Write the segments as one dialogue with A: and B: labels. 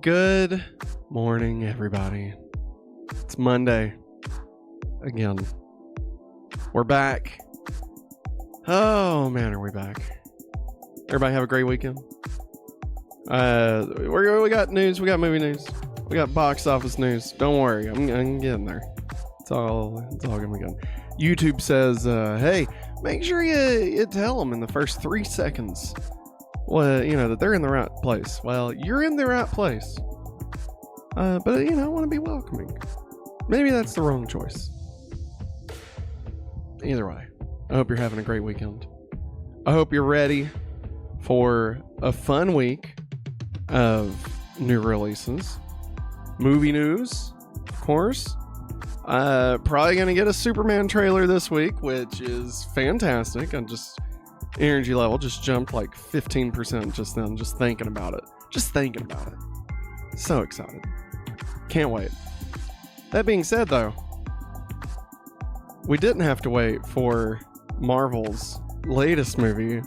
A: Good morning, everybody. It's Monday. Again. We're back. Oh, man, are we back? Everybody have a great weekend? We got news. We got movie news. We got box office news. Don't worry. I'm getting there. It's all going to be good. YouTube says, hey, make sure you tell them in the first 3 seconds that they're in the right place. Well, you're in the right place. But I want to be welcoming. Maybe that's the wrong choice. Either way, I hope you're having a great weekend. I hope you're ready for a fun week of new releases. Movie news, of course. Probably going to get a Superman trailer this week, which is fantastic. And just energy level just jumped like 15% just then, just thinking about it. So excited. Can't wait. That being said, though, we didn't have to wait for Marvel's latest movie.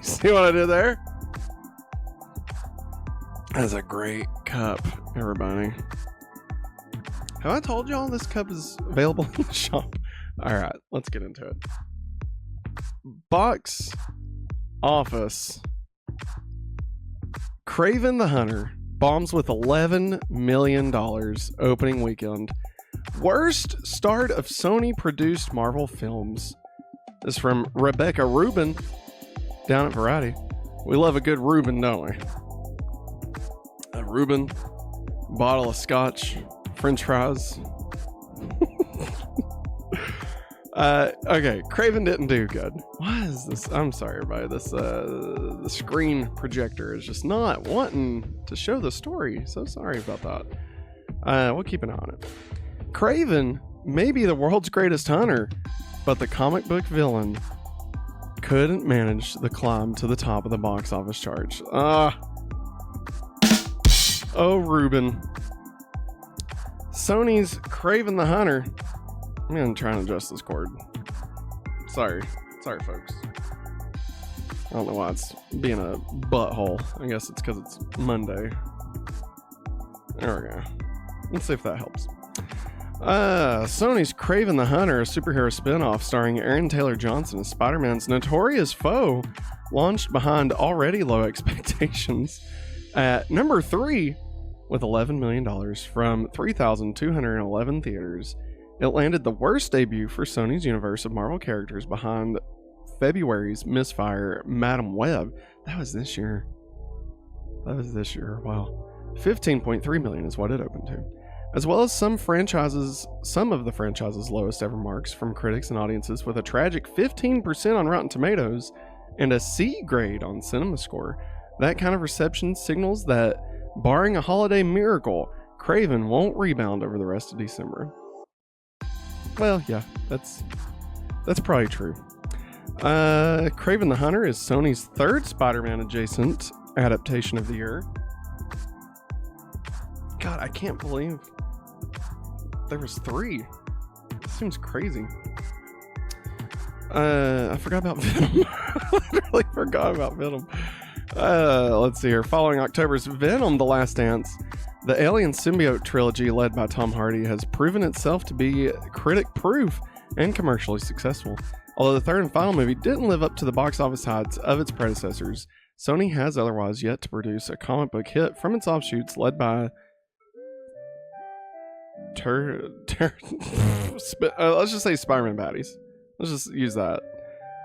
A: See what I did there? That's a great cup, everybody. Have I told y'all this cup is available in the shop? All right, let's get into it. Box office. Kraven the Hunter bombs with $11 million opening weekend. Worst start of Sony-produced Marvel films. This is from Rebecca Rubin down at Variety. We love a good Rubin, don't we? A Rubin, bottle of scotch, French fries. Okay, Kraven didn't do good. What is this? I'm sorry, everybody. The screen projector is just not wanting to show the story. So sorry about that. We'll keep an eye on it. Kraven may be the world's greatest hunter, but the comic book villain couldn't manage the climb to the top of the box office charts. Oh, Ruben. Sony's Kraven the Hunter. I'm going to try and adjust this cord. Sorry, folks. I don't know why it's being a butthole. I guess it's because it's Monday. There we go. Let's see if that helps. Sony's Kraven the Hunter, a superhero spinoff starring Aaron Taylor Johnson as Spider-Man's notorious foe, launched behind already low expectations at number 3 with $11 million from 3,211 theaters. It landed the worst debut for Sony's universe of Marvel characters behind February's misfire Madam Web. That was this year. Wow. 15.3 million is what it opened to. As well as some of the franchise's lowest ever marks from critics and audiences, with a tragic 15% on Rotten Tomatoes and a C grade on CinemaScore. That kind of reception signals that, barring a holiday miracle, Kraven won't rebound over the rest of December. Well, yeah, that's probably true. Kraven the Hunter is Sony's third Spider-Man adjacent adaptation of the year. God, I can't believe there was 3. This seems crazy. I forgot about Venom. I literally forgot about Venom. Let's see here. Following October's Venom: The Last Dance, the Alien symbiote trilogy led by Tom Hardy has proven itself to be critic-proof and commercially successful. Although the third and final movie didn't live up to the box office heights of its predecessors, Sony has otherwise yet to produce a comic book hit from its offshoots led by let's just say Spider-Man baddies. Let's just use that.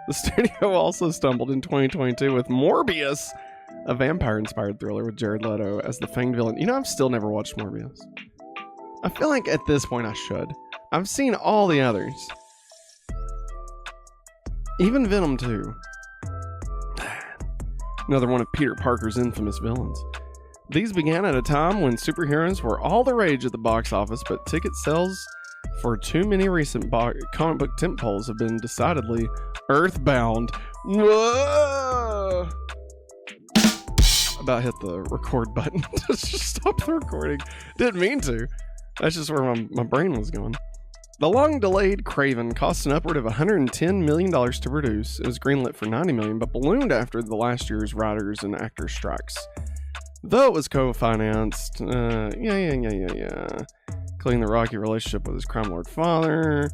A: The studio also stumbled in 2022 with Morbius, a vampire-inspired thriller with Jared Leto as the fanged villain. I've still never watched Morbius. I feel like at this point I should. I've seen all the others. Even Venom 2. Another one of Peter Parker's infamous villains. These began at a time when superheroes were all the rage at the box office, but ticket sales for too many recent comic book tentpoles have been decidedly earthbound. Whoa! About hit the record button. Just stop the recording. Didn't mean to. That's just where my brain was going. The long-delayed Kraven cost an upward of $110 million to produce. It was greenlit for $90 million, but ballooned after the last year's writers and actors strikes. though it was co-financed. Including the rocky relationship with his crime lord father.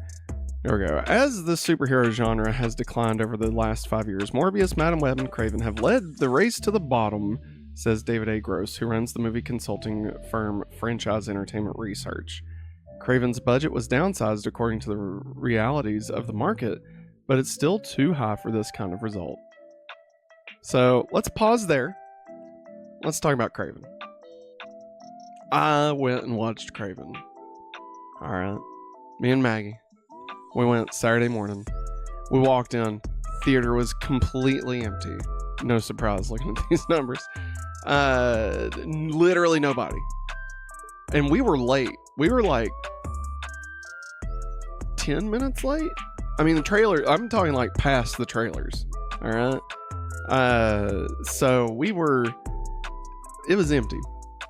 A: There we go. As the superhero genre has declined over the last 5 years, Morbius, Madam Web, and Kraven have led the race to the bottom, says David A. Gross, who runs the movie consulting firm Franchise Entertainment Research. Kraven's budget was downsized according to the realities of the market, but it's still too high for this kind of result. So let's pause there. Let's talk about Kraven. I went and watched Kraven. Alright. Me and Maggie. We went Saturday morning. We walked in. Theater was completely empty. No surprise looking at these numbers. Literally nobody. And we were late. We were like 10 minutes late. I mean, the trailer, I'm talking like past the trailers. Alright. So it was empty.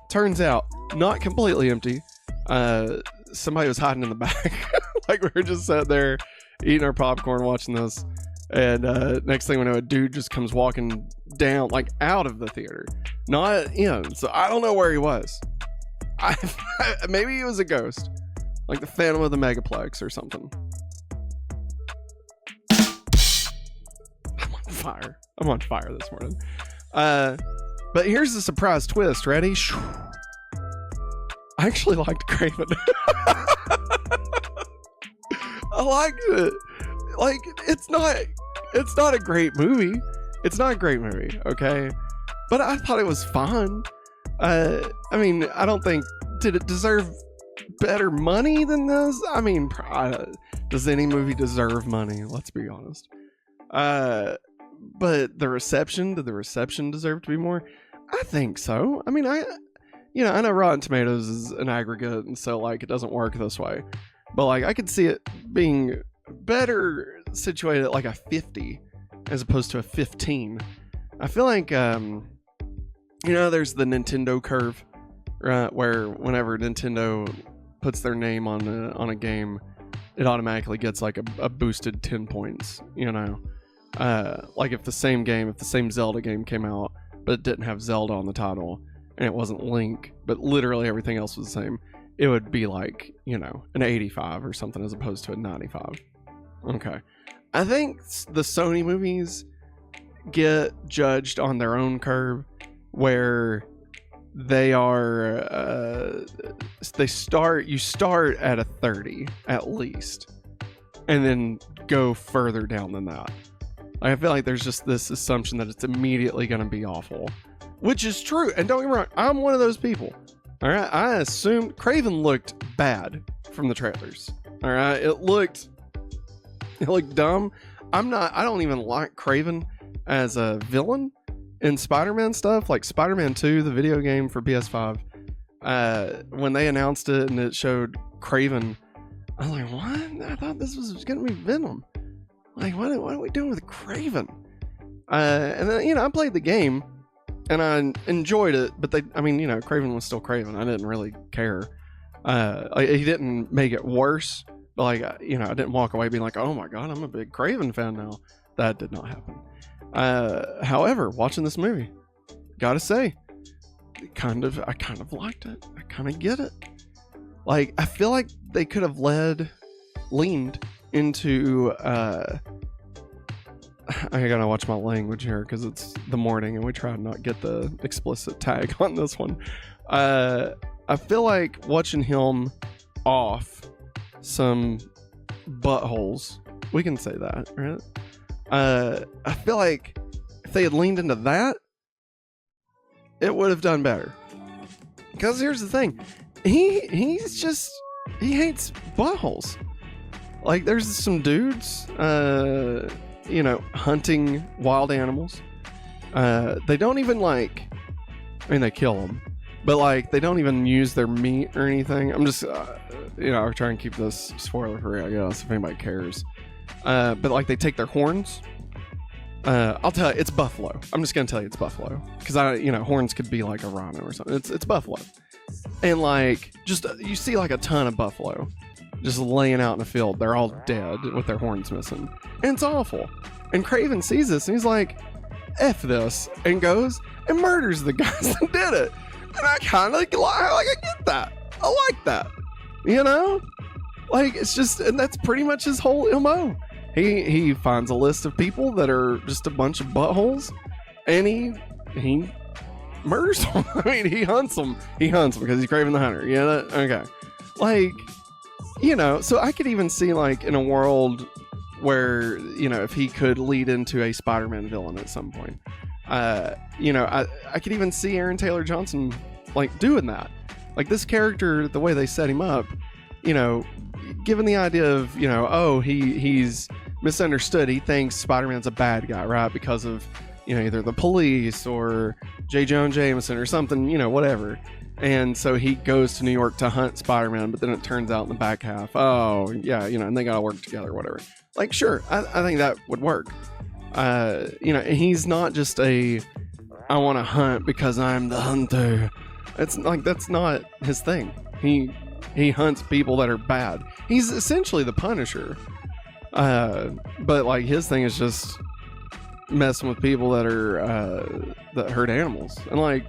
A: Turns out, not completely empty. Somebody was hiding in the back. Like, we were just sitting there eating our popcorn, watching this. And next thing we know, a dude just comes walking down, like out of the theater, not in. So I don't know where he was. Maybe he was a ghost, like the Phantom of the Megaplex or something. I'm on fire. I'm on fire this morning. But here's the surprise twist. Ready? I actually liked Kraven. I liked it. Like, it's not a great movie. It's not a great movie, okay? But I thought it was fun. I mean, I don't think, did it deserve better money than this? I mean, does any movie deserve money? Let's be honest. But the reception, did the reception deserve to be more? I think so. I mean, I know Rotten Tomatoes is an aggregate, and so, like, it doesn't work this way. But, like, I could see it being better situated at, like, a 50 as opposed to a 15. I feel like, there's the Nintendo curve, right, where whenever Nintendo puts their name on a game, it automatically gets, like, a boosted 10 points, Like, if the same Zelda game came out, but it didn't have Zelda on the title, and it wasn't Link, but literally everything else was the same, it would be like, an 85 or something as opposed to a 95. Okay. I think the Sony movies get judged on their own curve where they are, you start at a 30 at least, and then go further down than that. I feel like there's just this assumption that it's immediately going to be awful, which is true. And don't get me wrong, I'm one of those people. All right, I assumed Kraven looked bad from the trailers. All right, it looked dumb. I don't even like Kraven as a villain in Spider-Man stuff, like Spider-Man 2, the video game for PS5. When they announced it and it showed Kraven, I was like, what? I thought this was going to be Venom. Like, what are we doing with Kraven? And then, I played the game and I enjoyed it, but Kraven was still Kraven. I didn't really care. He didn't make it worse, but I didn't walk away being like, oh my God, I'm a big Kraven fan now. That did not happen. However, watching this movie, gotta say, I kind of liked it. I kind of get it. Like, I feel like they could have leaned into I gotta watch my language here because it's the morning and we try to not get the explicit tag on this one. I feel like watching him off some buttholes, we can say that, right? I feel like if they had leaned into that, it would have done better. Because here's the thing, he hates buttholes. Like, there's some dudes, hunting wild animals. They don't even they kill them, but they don't even use their meat or anything. I'm just, I'll try and keep this spoiler free, I guess, if anybody cares. But they take their horns. I'll tell you, it's buffalo. I'm just gonna tell you it's buffalo because horns could be like a rhino or something. It's buffalo, and you see a ton of buffalo just laying out in a field. They're all dead with their horns missing, and it's awful. And Kraven sees this and he's like, F this, and goes and murders the guys that did it. And I kind of I get that. I like that. You know? Like, it's just, and that's pretty much his whole MO. He finds a list of people that are just a bunch of buttholes, and he murders them. I mean, he hunts them. He hunts them because he's Kraven the Hunter. You know? Okay. Like, you know, so I could even see, like, in a world where, you know, if he could lead into a Spider-Man villain at some point, you know, I could even see Aaron Taylor Johnson, like, doing that. Like, this character, the way they set him up, you know, given the idea of, you know, oh, he's misunderstood. He thinks Spider-Man's a bad guy, right? Because of, you know, either the police or J. Jonah Jameson or something, you know, whatever. And so he goes to New York to hunt Spider-Man, but then it turns out in the back half, oh, yeah, you know, and they gotta work together, whatever. Like, sure, I think that would work. You know, and he's not just I want to hunt because I'm the hunter. It's like, that's not his thing. He hunts people that are bad. He's essentially the Punisher. But like, his thing is just messing with people that are that hurt animals. And like,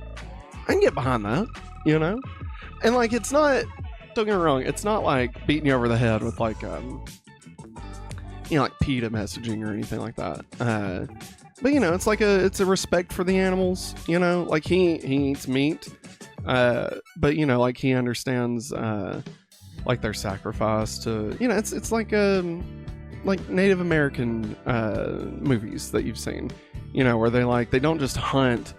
A: I can get behind that, you know? And like, it's not, don't get me wrong, it's not like beating you over the head with like you know, like PETA messaging or anything like that. But you know, it's like it's a respect for the animals, you know? Like, he eats meat. But you know, like, he understands like their sacrifice to, you know, it's like Native American movies that you've seen, you know, where they don't just hunt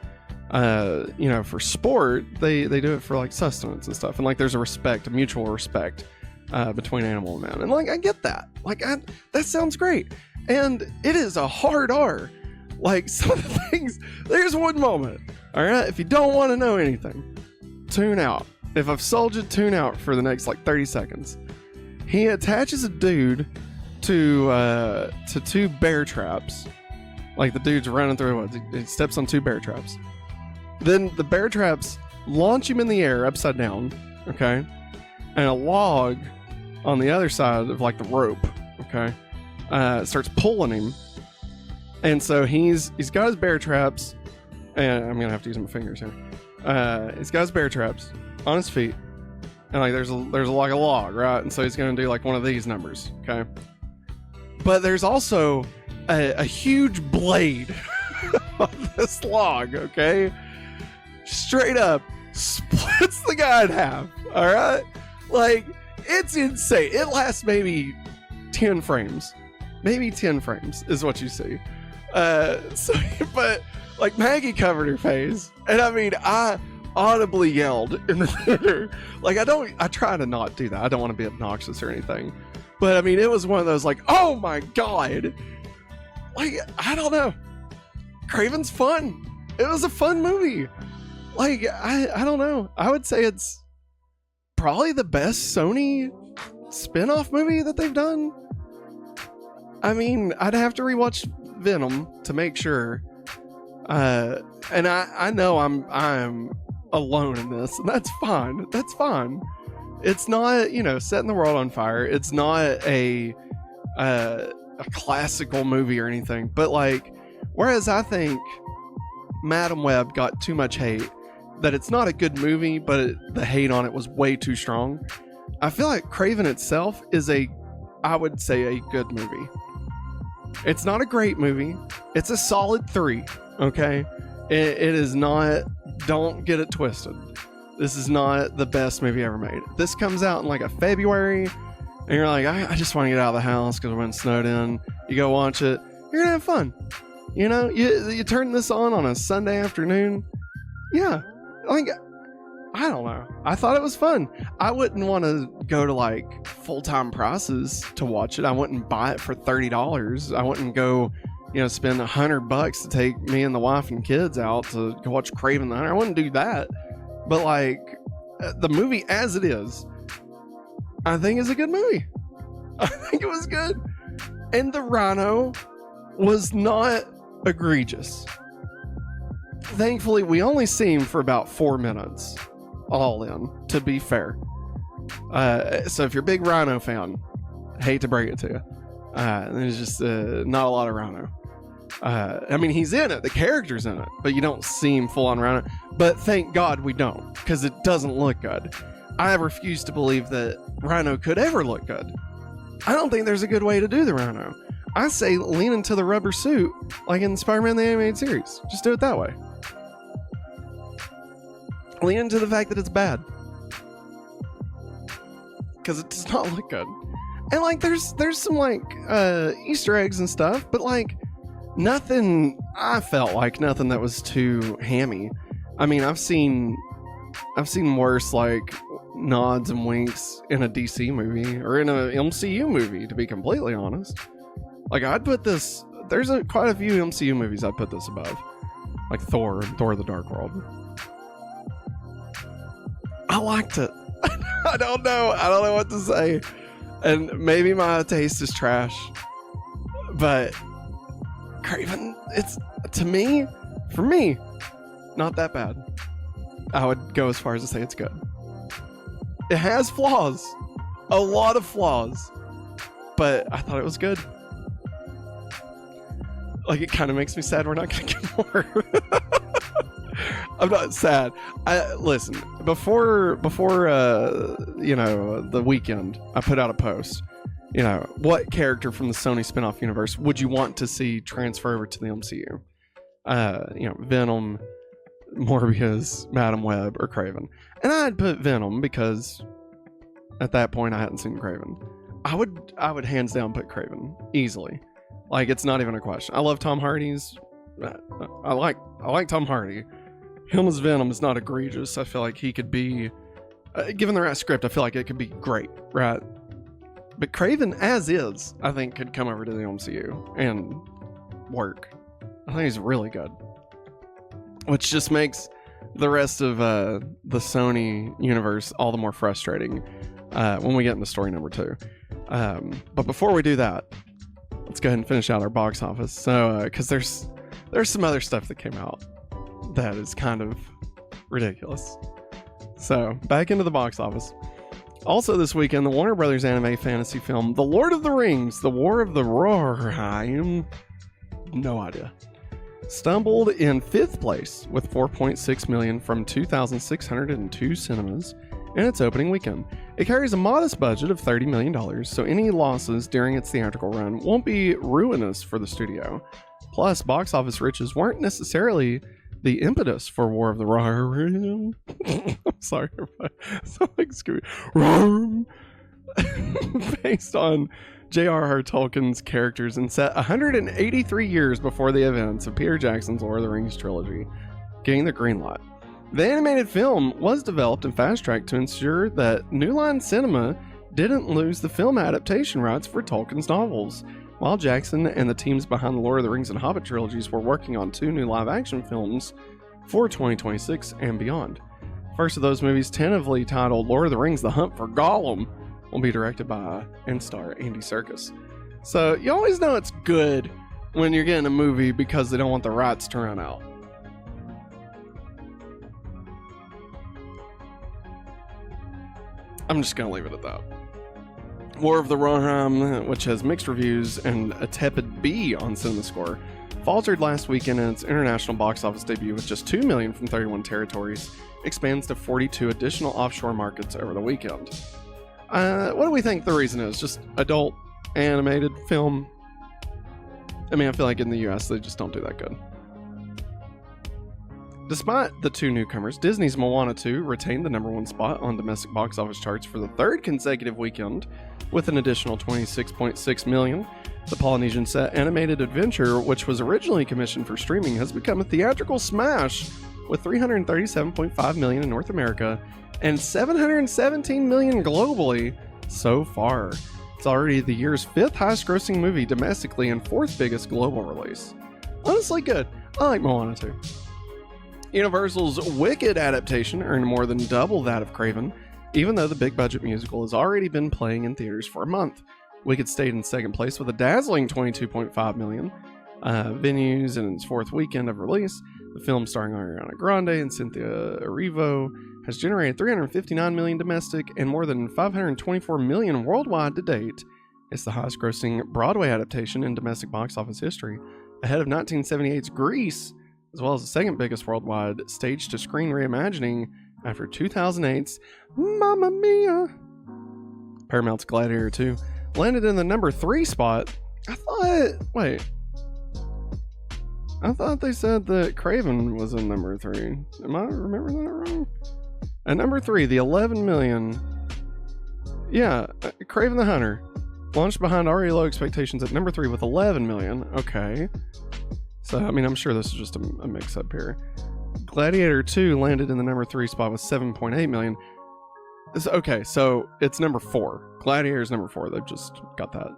A: you know, for sport. They do it for like sustenance and stuff, and like there's a mutual respect between animal and man. And like, I get that. Like, that sounds great. And it is a hard R. Like, some of the things, there's one moment, all right, if you don't want to know anything, tune out. If I've sold you, tune out for the next like 30 seconds. He attaches a dude to 2 bear traps. Like, the dude's running through the woods. He steps on 2 bear traps. Then the bear traps launch him in the air upside down, okay? And a log on the other side of like the rope, okay, starts pulling him. And so he's got his bear traps, and I'm gonna have to use my fingers here. He's got his bear traps on his feet, and like there's like a log, right? And so he's gonna do like one of these numbers, okay? But there's also a huge blade on this log, okay? Straight up splits the guy in half. All right, like, it's insane. It lasts maybe 10 frames. Maybe 10 frames is what you see. So, but like, Maggie covered her face, and I mean, I audibly yelled in the theater. Like, I try to not do that. I don't want to be obnoxious or anything, but I mean, it was one of those like, oh my god. Like, I don't know. Kraven's fun. It was a fun movie. Like, I don't know. I would say it's probably the best Sony spin-off movie that they've done. I mean, I'd have to rewatch Venom to make sure. And I know I'm alone in this, and that's fine. That's fine. It's not, you know, setting the world on fire. It's not a classical movie or anything. But like, whereas I think Madam Web got too much hate, that it's not a good movie, but the hate on it was way too strong. I feel like Kraven itself is I would say a good movie. It's not a great movie. It's a solid 3. Okay. It is not, don't get it twisted. This is not the best movie ever made. This comes out in like a February, and you're like, I just want to get out of the house because we're snowed in. You go watch it. You're gonna have fun. You know, you turn this on a Sunday afternoon. Yeah. Like, I don't know. I thought it was fun. I wouldn't want to go to like full-time prices to watch it. I wouldn't buy it for $30. I wouldn't go, you know, spend $100 to take me and the wife and kids out to go watch Kraven the Hunter. I wouldn't do that. But like, the movie as it is, I think is a good movie. I think it was good. And the rhino was not egregious. Thankfully, we only see him for about 4 minutes, all in, to be fair. So if you're a big Rhino fan, hate to break it to you, there's just not a lot of Rhino. I mean, he's in it. The character's in it, but you don't see him full on Rhino. But thank God we don't, because it doesn't look good. I refuse to believe that Rhino could ever look good. I don't think there's a good way to do the Rhino. I say lean into the rubber suit, like in Spider-Man the Animated Series. Just do it that way. Lean into the fact that it's bad, because it does not look good. And like, there's some like Easter eggs and stuff, but like nothing. I felt like nothing that was too hammy. I mean, I've seen worse like nods and winks in a DC movie or in a MCU movie, to be completely honest. Like, I'd put this, there's quite a few MCU movies I'd put this above, like Thor and Thor the Dark World. I liked it. I don't know what to say, and maybe my taste is trash, but Kraven, it's, to me, for me, not that bad. I would go as far as to say it's good. It has flaws, a lot of flaws, but I thought it was good. Like, it kind of makes me sad we're not going to get more. I'm not sad. Listen, before the weekend, I put out a post. What character from the Sony spin-off universe would you want to see transfer over to the MCU? Venom, Morbius, Madam Web, or Kraven. And I'd put Venom because at that point I hadn't seen Kraven. I would hands down put Kraven easily. Like, it's not even a question. I love Tom Hardy's. I like Tom Hardy. Him as Venom is not egregious. I feel like he could be, given the right script, I feel like it could be great, right? But Kraven as is, I think, could come over to the MCU and work. I think he's really good. Which just makes the rest of the Sony universe all the more frustrating when we get into story number 2. But before we do that, let's go ahead and finish out our box office. So, because there's some other stuff that came out that is kind of ridiculous. So, back into the box office. Also this weekend, the Warner Brothers anime fantasy film, The Lord of the Rings, The War of the Rohirrim, no idea, stumbled in 5th place with 4.6 million from 2,602 cinemas in its opening weekend. It carries a modest budget of $30 million, so any losses during its theatrical run won't be ruinous for the studio. Plus, box office riches weren't necessarily the impetus for War of the Rohirrim. I'm sorry, everybody. Sound like Scooby. Based on J.R.R. Tolkien's characters and set 183 years before the events of Peter Jackson's Lord of the Rings trilogy, getting the green light. The animated film was developed and fast-tracked to ensure that New Line Cinema didn't lose the film adaptation rights for Tolkien's novels, while Jackson and the teams behind the Lord of the Rings and Hobbit trilogies were working on 2 new live-action films for 2026 and beyond. First of those movies, tentatively titled Lord of the Rings: The Hunt for Gollum, will be directed by and star Andy Serkis. So you always know it's good when you're getting a movie because they don't want the rights to run out. I'm just going to leave it at that. War of the Rohirrim, which has mixed reviews and a tepid B on CinemaScore, faltered last weekend in its international box office debut with just 2 million from 31 territories, expands to 42 additional offshore markets over the weekend. What do we think the reason is? Just adult animated film? I mean, I feel like in the US they just don't do that good. Despite the 2 newcomers, Disney's Moana 2 retained the #1 spot on domestic box office charts for the 3rd consecutive weekend with an additional 26.6 million. The Polynesian set animated adventure, which was originally commissioned for streaming, has become a theatrical smash with 337.5 million in North America and 717 million globally so far. It's already the year's 5th highest grossing movie domestically and 4th biggest global release. Honestly good. I like Moana 2. Universal's Wicked adaptation earned more than double that of Kraven, even though the big budget musical has already been playing in theaters for a month. Wicked stayed in 2nd place with a dazzling 22.5 million venues in its 4th weekend of release. The film, starring Ariana Grande and Cynthia Erivo, has generated 359 million domestic and more than 524 million worldwide to date. It's the highest grossing Broadway adaptation in domestic box office history, ahead of 1978's Grease, as well as the second biggest worldwide stage-to-screen reimagining after 2008's Mamma Mia. Paramount's Gladiator 2 landed in the number 3 spot. I thought they said that Kraven was in number 3. Am I remembering that wrong? At number 3, the 11 million. Yeah, Kraven the Hunter launched behind already low expectations at number 3 with 11 million. Okay. So, I mean, I'm sure this is just a mix-up here. Gladiator 2 landed in the number 3 spot with 7.8 million. Okay, so it's number 4. Gladiator's number 4. They've just got that.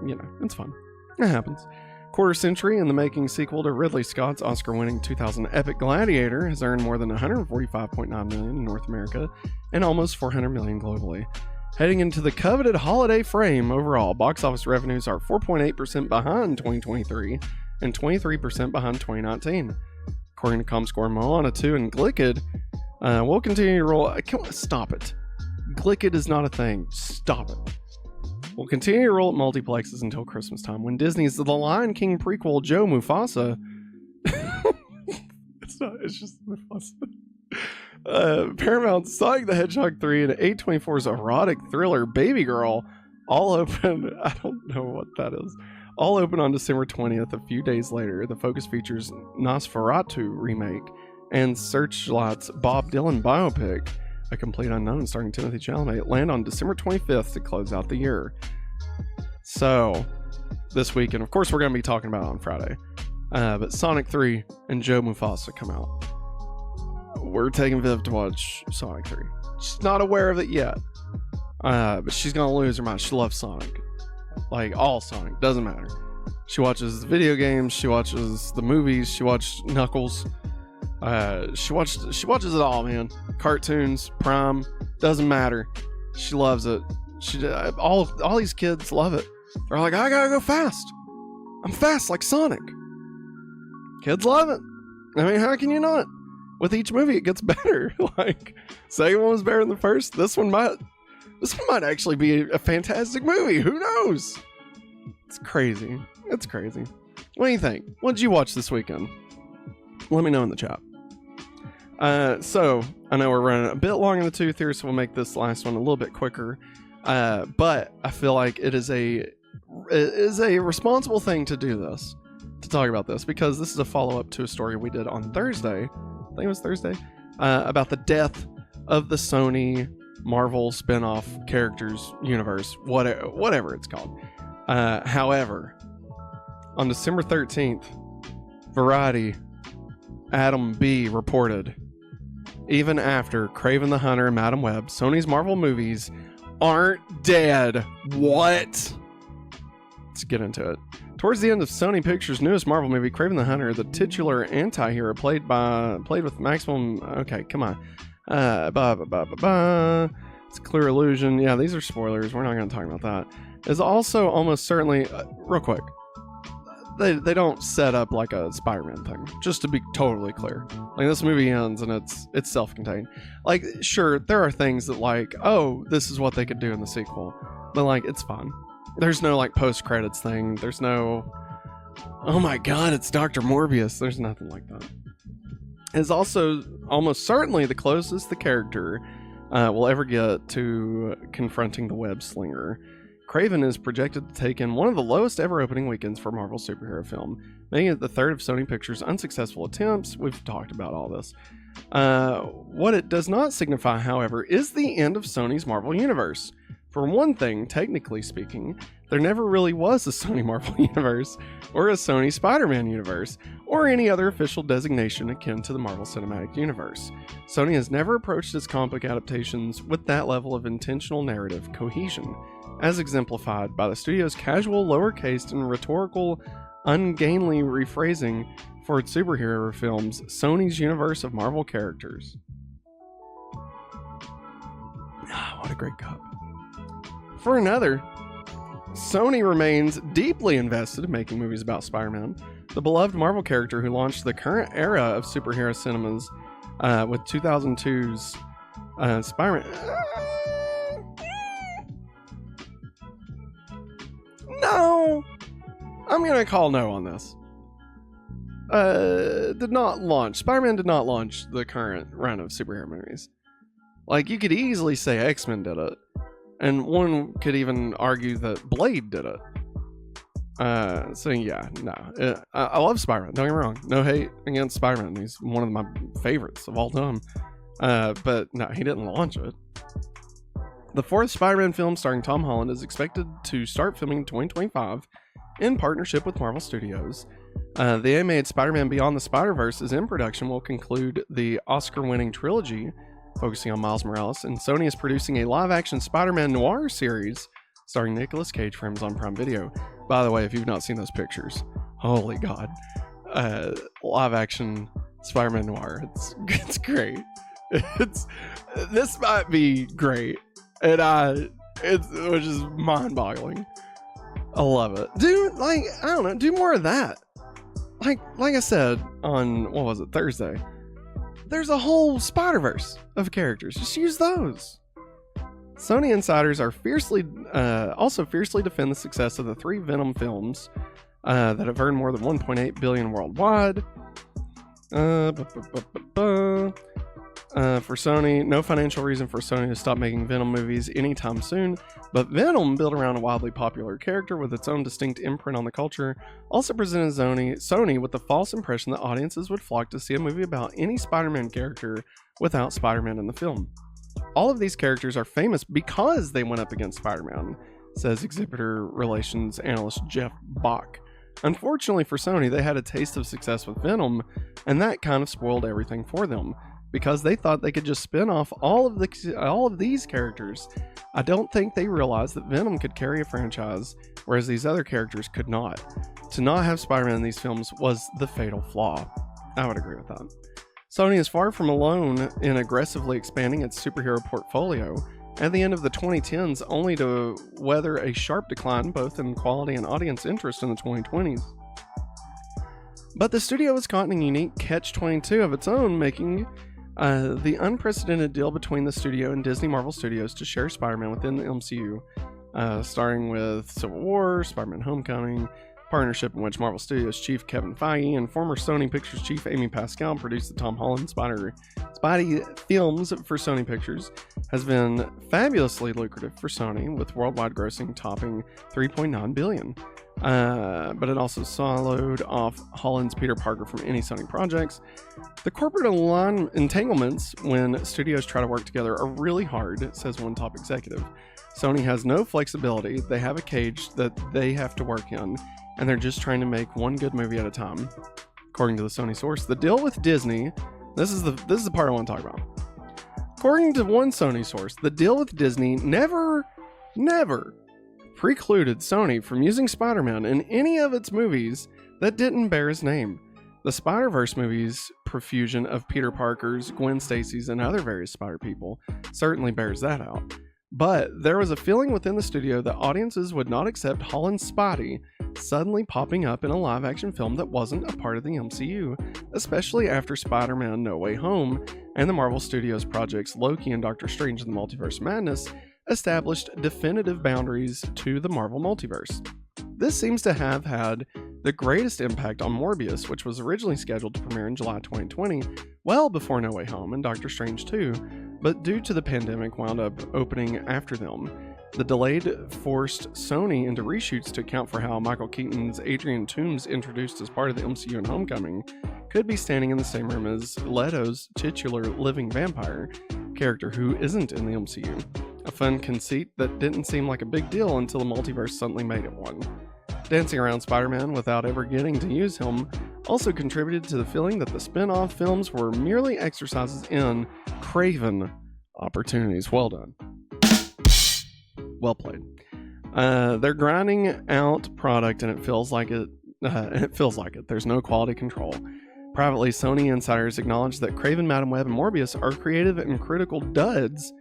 A: You know, it's fun. It happens. Quarter century in the making sequel to Ridley Scott's Oscar-winning 2000 epic Gladiator has earned more than 145.9 million in North America and almost 400 million globally. Heading into the coveted holiday frame, overall, box office revenues are 4.8% behind 2023 and 23% behind 2019. According to ComScore, Moana 2 and Glicked will continue to roll. Stop it. Glicked is not a thing. Stop it. Will continue to roll at multiplexes until Christmas time, when Disney's The Lion King prequel, Joe Mufasa. It's just Mufasa. Paramount's Sonic the Hedgehog 3 and A24's erotic thriller Baby Girl all open. I don't know what that is. All open on December 20th. A few days later, the focus features Nosferatu remake and Searchlight's Bob Dylan biopic, A Complete Unknown, starring Timothée Chalamet, land on December 25th to close out the year. So, this weekend, of course, we're going to be talking about it on Friday. But Sonic 3 and Joe Mufasa come out. We're taking Viv to watch Sonic 3. She's not aware of it yet. But she's going to lose her mind. She loves Sonic. Like, all Sonic. Doesn't matter. She watches the video games. She watches the movies. She watched Knuckles. She watches it all, man. Cartoons, Prime, doesn't matter. She loves it. All these kids love it. They're like, I gotta go fast. I'm fast like Sonic. Kids love it. I mean, how can you not? With each movie, it gets better. Like, second one was better than the first. This one might actually be a fantastic movie. Who knows? It's crazy. It's crazy. What do you think? What did you watch this weekend? Let me know in the chat. So I know we're running a bit long in the tooth here, so we'll make this last one a little bit quicker. But I feel like it is a responsible thing to do this, to talk about this, because this is a follow-up to a story we did on Thursday. I think it was Thursday, about the death of the Sony Marvel spin-off characters universe, whatever it's called. However, on December 13th, Variety, Adam B. reported, even after Kraven the Hunter and Madam Web, Sony's Marvel movies aren't dead. What? Let's get into it. Towards the end of Sony Pictures' newest Marvel movie, Kraven the Hunter, the titular anti-hero played with maximum... Okay, come on. It's a clear illusion. Yeah, these are spoilers. We're not going to talk about that. Is also almost certainly... real quick. They don't set up like a Spider-Man thing, just to be totally clear. Like, this movie ends and it's self-contained. Like, sure, there are things that, like, oh, this is what they could do in the sequel, but like, it's fine. There's no like post-credits thing. There's no, oh my god, it's Dr. Morbius. There's nothing like that. It's also almost certainly the closest the character will ever get to confronting the web slinger. Kraven is projected to take in one of the lowest ever opening weekends for a Marvel superhero film, making it the third of Sony Pictures' unsuccessful attempts. We've talked about all this. What it does not signify, however, is the end of Sony's Marvel Universe. For one thing, technically speaking, there never really was a Sony Marvel Universe, or a Sony Spider-Man Universe, or any other official designation akin to the Marvel Cinematic Universe. Sony has never approached its comic book adaptations with that level of intentional narrative cohesion, as exemplified by the studio's casual, lowercase, and rhetorical, ungainly rephrasing for its superhero films, Sony's universe of Marvel characters. What a great cup. For another, Sony remains deeply invested in making movies about Spider-Man, the beloved Marvel character who launched the current era of superhero cinemas with 2002's Spider-Man. No! I'm gonna call no on this. did not launch. Spider-Man did not launch the current run of superhero movies. Like, you could easily say X-Men did it, and one could even argue that Blade did it. So yeah, no. I love Spider-Man, don't get me wrong. No hate against Spider-Man. He's one of my favorites of all time. But no, he didn't launch it. The fourth Spider-Man film starring Tom Holland is expected to start filming in 2025 in partnership with Marvel Studios. The animated Spider-Man Beyond the Spider-Verse is in production, will conclude the Oscar-winning trilogy focusing on Miles Morales, and Sony is producing a live-action Spider-Man noir series starring Nicolas Cage for Amazon Prime Video. By the way, if you've not seen those pictures, holy god, live-action Spider-Man noir, it's great. This might be great, and which is mind-boggling. I love it, dude. Like, I don't know, do more of that. Like I said on, what was it, Thursday? There's a whole Spider-Verse of characters. Just use those. Sony insiders are also fiercely defend the success of the 3 Venom films that have earned more than $1.8 billion worldwide. For Sony, no financial reason for Sony to stop making Venom movies anytime soon, but Venom, built around a wildly popular character with its own distinct imprint on the culture, also presented Sony with the false impression that audiences would flock to see a movie about any Spider-Man character without Spider-Man in the film. All of these characters are famous because they went up against Spider-Man, says exhibitor relations analyst Jeff Bach. Unfortunately for Sony, they had a taste of success with Venom, and that kind of spoiled everything for them, because they thought they could just spin off all of these characters. I don't think they realized that Venom could carry a franchise, whereas these other characters could not. To not have Spider-Man in these films was the fatal flaw. I would agree with that. Sony is far from alone in aggressively expanding its superhero portfolio at the end of the 2010s, only to weather a sharp decline both in quality and audience interest in the 2020s. But the studio was caught in a unique catch-22 of its own, making the unprecedented deal between the studio and Disney Marvel Studios to share Spider-Man within the MCU, starting with Civil War, Spider-Man Homecoming, partnership in which Marvel Studios chief Kevin Feige and former Sony Pictures chief Amy Pascal produced the Tom Holland Spidey films for Sony Pictures, has been fabulously lucrative for Sony, with worldwide grossing topping $3.9 billion. But it also swallowed off Holland's Peter Parker from any Sony projects. The corporate entanglements when studios try to work together are really hard, says one top executive. Sony has no flexibility. They have a cage that they have to work in, and they're just trying to make one good movie at a time. According to the Sony source, the deal with Disney, this is the part I want to talk about. According to one Sony source, the deal with Disney never precluded Sony from using Spider-Man in any of its movies that didn't bear his name. The Spider-Verse movies' profusion of Peter Parkers, Gwen Stacy's, and other various Spider people certainly bears that out. But there was a feeling within the studio that audiences would not accept Holland's Spidey suddenly popping up in a live-action film that wasn't a part of the MCU, especially after Spider-Man No Way Home and the Marvel Studios projects Loki and Doctor Strange in the Multiverse of Madness established definitive boundaries to the Marvel Multiverse. This seems to have had the greatest impact on Morbius, which was originally scheduled to premiere in July 2020, well before No Way Home and Doctor Strange 2, but due to the pandemic wound up opening after them. The delayed forced Sony into reshoots to account for how Michael Keaton's Adrian Toomes, introduced as part of the MCU in Homecoming, could be standing in the same room as Leto's titular living vampire character who isn't in the MCU. A fun conceit that didn't seem like a big deal until the multiverse suddenly made it one. Dancing around Spider-Man without ever getting to use him also contributed to the feeling that the spin-off films were merely exercises in Kraven opportunities. Well done. Well played. They're grinding out product and it feels like it. There's no quality control. Privately, Sony insiders acknowledge that Kraven, Madam Web, and Morbius are creative and critical duds,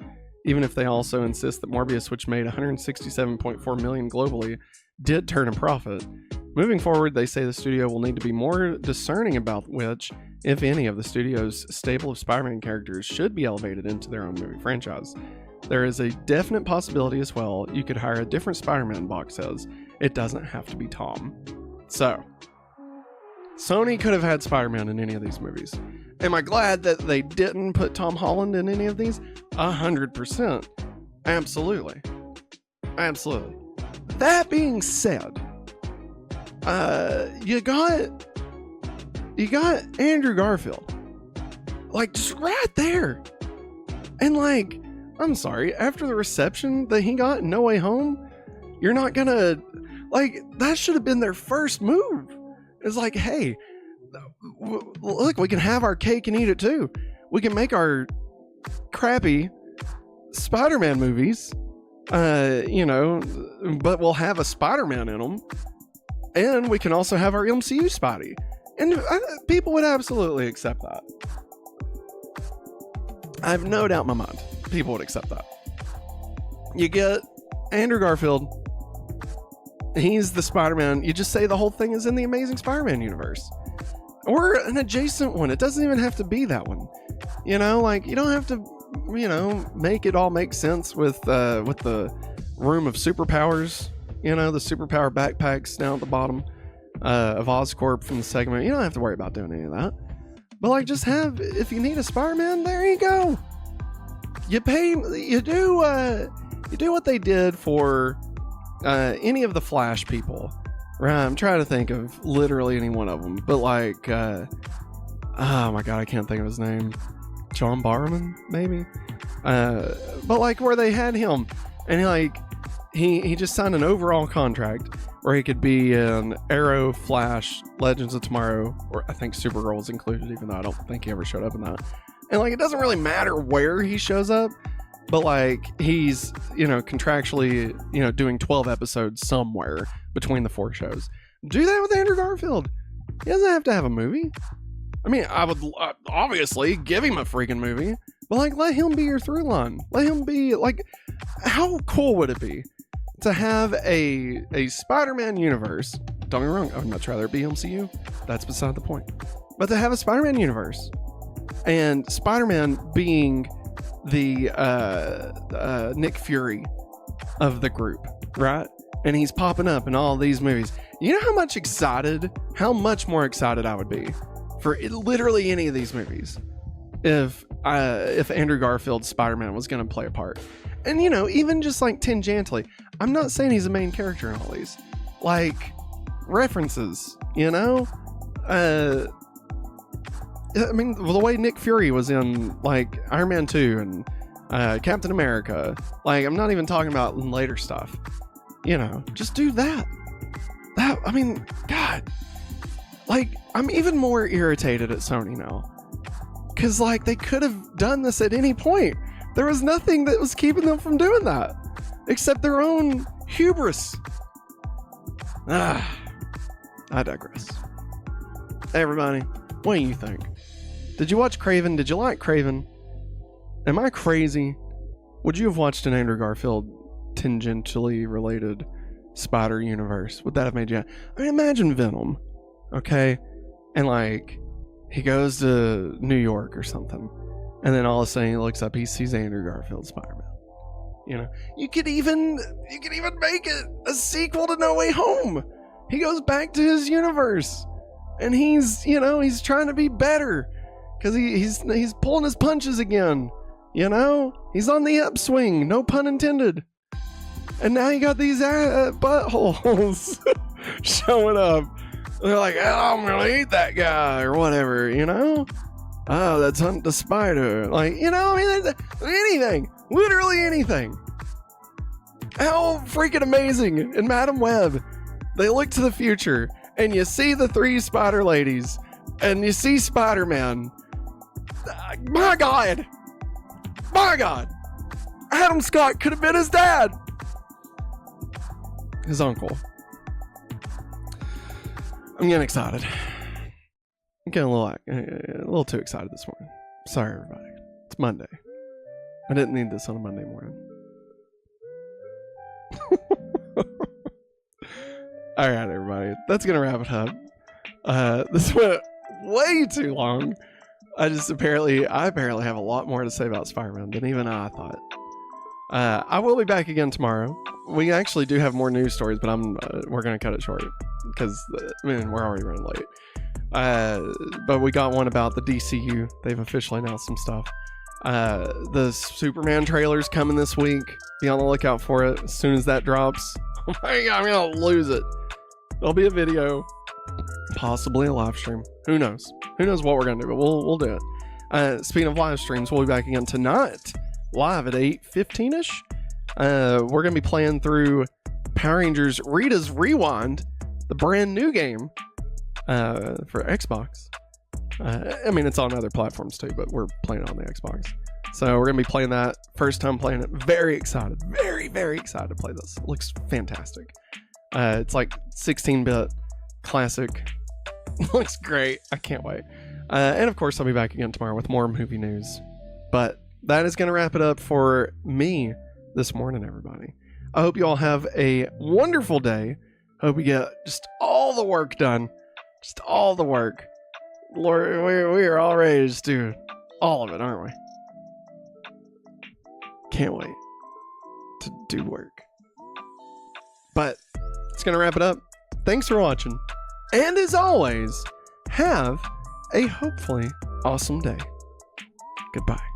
A: even if they also insist that Morbius, which made $167.4 million globally, did turn a profit. Moving forward, they say the studio will need to be more discerning about which, if any, of the studio's stable of Spider-Man characters should be elevated into their own movie franchise. There is a definite possibility as well you could hire a different Spider-Man, Bach says. It doesn't have to be Tom. So, Sony could have had Spider-Man in any of these movies. Am I glad that they didn't put Tom Holland in any of these? 100%. Absolutely. Absolutely. That being said, you got Andrew Garfield, like, just right there. And like, I'm sorry, after the reception that he got in No Way Home, you're not gonna, like, that should have been their first move. It's like, hey, look, we can have our cake and eat it too. We can make our crappy Spider-Man movies, but we'll have a Spider-Man in them. And we can also have our MCU Spidey. And people would absolutely accept that. I have no doubt in my mind people would accept that. You get Andrew Garfield. He's the Spider-Man. You just say the whole thing is in the Amazing Spider-Man universe. Or an adjacent one. It doesn't even have to be that one. You don't have to, make it all make sense with the room of superpowers. The superpower backpacks down at the bottom of Oscorp from the segment. You don't have to worry about doing any of that. But like, just have, if you need a Spider-Man, there you go. You do what they did for any of the Flash people. Right? I'm trying to think of literally any one of them. But like, oh my God, I can't think of his name. John Barrowman, maybe. But like, where they had him, and he just signed an overall contract where he could be in Arrow, Flash, Legends of Tomorrow, or I think Supergirl was included, even though I don't think he ever showed up in that. And like, it doesn't really matter where he shows up, but like, he's, contractually, doing 12 episodes somewhere between the 4 shows. Do that with Andrew Garfield. He doesn't have to have a movie. I mean, I would obviously give him a freaking movie, but like, let him be your through line. Let him be like, how cool would it be to have a Spider-Man universe? Don't get me wrong, I would much rather it be MCU. That's beside the point. But to have a Spider-Man universe, and Spider-Man being the Nick Fury of the group, right? And he's popping up in all these movies. You know how much more excited I would be for literally any of these movies if Andrew Garfield's Spider-Man was going to play a part. And even just like tangentially, I'm not saying he's a main character in all these, like, references, I mean, the way Nick Fury was in like Iron Man 2 and Captain America, like, I'm not even talking about later stuff, just do that. I mean, God, like, I'm even more irritated at Sony now, because like, they could have done this at any point. There was nothing that was keeping them from doing that except their own hubris. I digress. Hey everybody, what do you think? Did you watch Kraven? Did you like Kraven? Am I crazy? Would you have watched an Andrew Garfield tangentially related Spider universe? Would that have made you? I mean, imagine Venom, okay? And like, he goes to New York or something, and then all of a sudden he looks up, he sees Andrew Garfield Spider-Man. You could even make it a sequel to No Way Home. He goes back to his universe, and he's trying to be better. Because he's pulling his punches again, He's on the upswing, no pun intended. And now you got these buttholes showing up. They're like, oh, I'm gonna eat that guy or whatever, Oh, that's Hunt the Spider. Like, I mean, anything, literally anything. How freaking amazing. In Madam Web, they look to the future and you see the 3 spider ladies and you see Spider-Man. My God, Adam Scott could have been his dad, his uncle. I'm getting excited. I'm getting a little too excited this morning. Sorry, everybody. It's Monday. I didn't need this on a Monday morning. All right, everybody. That's gonna wrap it up. This went way too long. I apparently have a lot more to say about Spider-Man than even I thought. I will be back again tomorrow. We actually do have more news stories, but we're gonna cut it short because we're already running late. But we got one about the DCU. They've officially announced some stuff. The Superman trailer's coming this week. Be on the lookout for it as soon as that drops. Oh my God, I'm gonna lose it. There'll be a video, possibly a live stream. Who knows? Who knows what we're gonna do? But we'll do it. Speaking of live streams, we'll be back again tonight, live at 8:15ish. We're gonna be playing through Power Rangers Rita's Rewind, the brand new game for Xbox. I mean, it's on other platforms too, but we're playing it on the Xbox. So we're going to be playing that. First time playing it. Very excited. Very, very excited to play this. It looks fantastic. It's like 16-bit classic. Looks great. I can't wait. And of course, I'll be back again tomorrow with more movie news. But that is going to wrap it up for me this morning, everybody. I hope you all have a wonderful day. Hope you get just all the work done. Just all the work. Lord, we are all ready to just do all of it, aren't we? Can't wait to do work. But it's going to wrap it up. Thanks for watching. And as always, have a hopefully awesome day. Goodbye.